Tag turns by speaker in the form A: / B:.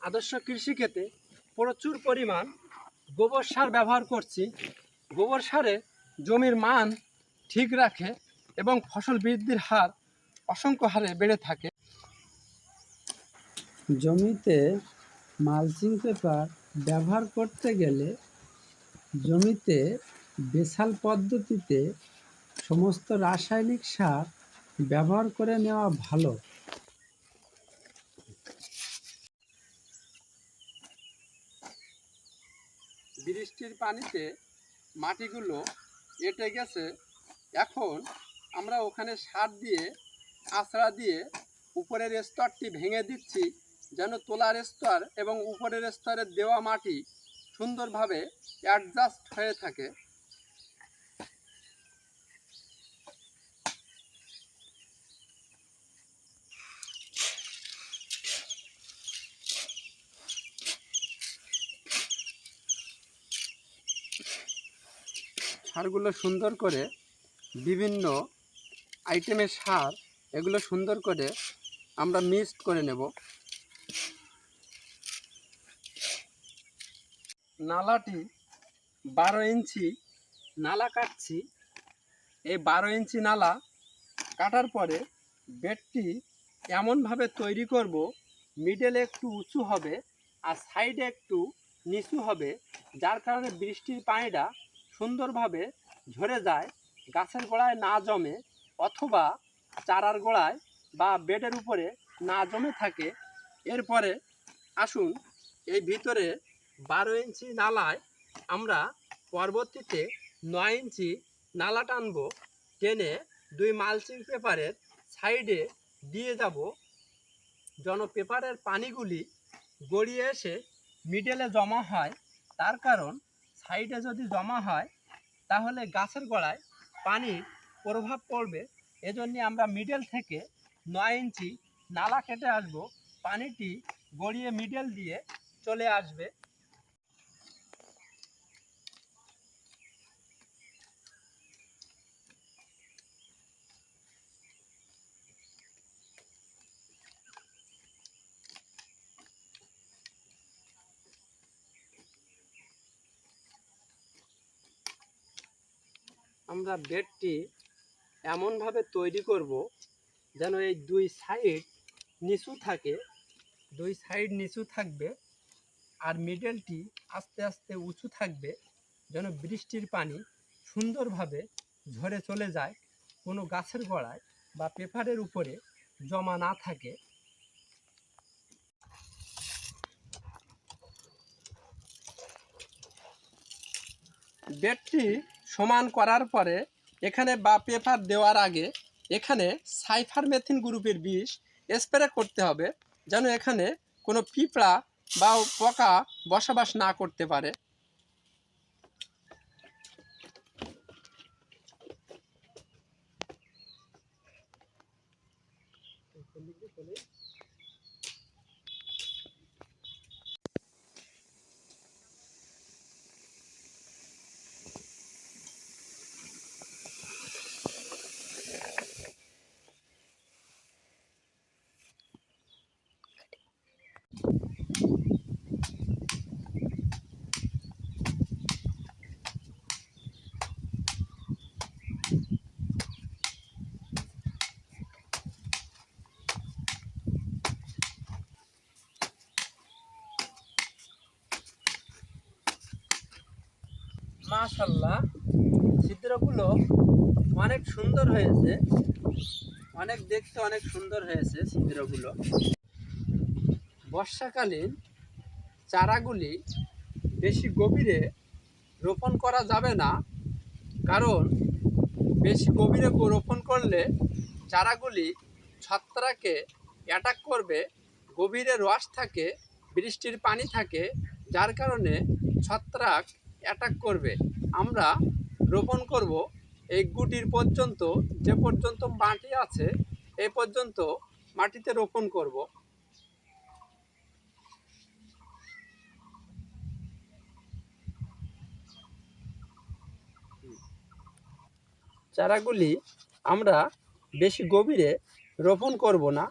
A: আদর্শ কৃষিক্ষেত্রে প্রচুর পরিমাণ গোবর সার ব্যবহার করছি। গোবর সারে জমির মান ঠিক রাখে এবং ফসল বৃদ্ধির হার অসংখ্য হারে বেড়ে থাকে।
B: জমিতে মালচিং পেপার ব্যবহার করতে গেলে জমিতে বেসাল পদ্ধতিতে সমস্ত রাসায়নিক সার ব্যবহার করে নেওয়া ভালো।
A: বৃষ্টির পানিতে মাটিগুলো এঁটে গেছে, এখন আমরা ওখানে সার দিয়ে আঁচড়া দিয়ে উপরের স্তরটি ভেঙে দিচ্ছি, যেন তলার স্তর এবং উপরের স্তরের দেওয়া মাটি সুন্দরভাবে অ্যাডজাস্ট হয়ে থাকে। সারগুলো সুন্দর করে বিভিন্ন আইটেমের সার এগুলো সুন্দর করে আমরা মিক্সড করে নেব। নালাটি 12 ইঞ্চি নালা কাটছি। এই 12 ইঞ্চি নালা কাটার পরে বেডটি এমনভাবে তৈরি করব, মিডলে একটু উঁচু হবে আর সাইডে একটু নিচু হবে, যার কারণে বৃষ্টির পানিটা সুন্দরভাবে ঝরে যায়, গাছের গোড়ায় না জমে অথবা চারার গোড়ায় বা বেডের উপরে না জমে থাকে। এরপরে আসুন এই ভিতরে 12 ইঞ্চি নালায় আমরা পরবর্তীতে 9 ইঞ্চি নালা টানবো। টেনে 2 মালচিং পেপারের সাইডে দিয়ে যাব, যেন পেপারের পানিগুলি গড়িয়ে এসে মিডলে জমা হয়। তার কারণ সাইডে যদি জমা হয় তাহলে গাছের গোড়ায় পানির প্রভাব পড়বে। এজন্য আমরা মিডল থেকে 9 ইঞ্চি নালা কেটে আসব, পানিটি গড়িয়ে মিডল দিয়ে চলে আসবে। আমরা বেডটি এমনভাবে তৈরি করব যেন এই 2 সাইড নিচু থাকে, 2 সাইড নিচু থাকবে আর মিডলটি আস্তে আস্তে উঁচু থাকবে, যেন বৃষ্টির পানি সুন্দরভাবে ঝরে চলে যায়, কোনো গাছের গোড়ায় বা পেপারের উপরে জমা না থাকে। বেডটি সমান করার পরে এখানে বা পেপার দেওয়ার আগে এখানে সাইফারমেথিন গ্রুপের বিষ স্প্রে করতে হবে, যেন এখানে কোনো পিঁপড়া বা পোকা বসবাস না করতে পারে। মাশাআল্লাহ, ছিদ্রগুলো অনেক সুন্দর হয়েছে, অনেক দেখতে অনেক সুন্দর হয়েছে ছিদ্রগুলো। বর্ষাকালীন চারাগুলি বেশি গভীরে রোপণ করা যাবে না, কারণ বেশি গভীরে রোপণ করলে চারাগুলি ছত্রাকে অ্যাটাক করবে। গভীরে রস থাকে, বৃষ্টির পানি থাকে, যার কারণে ছত্রাক অ্যাটাক করবে। আমরা রোপণ করব এই গুটির পর্যন্ত, যে পর্যন্ত মাটি আছে এই পর্যন্ত মাটিতে রোপণ করব। চারাগুলি আমরা বেশি গভীরে রোপণ করব না,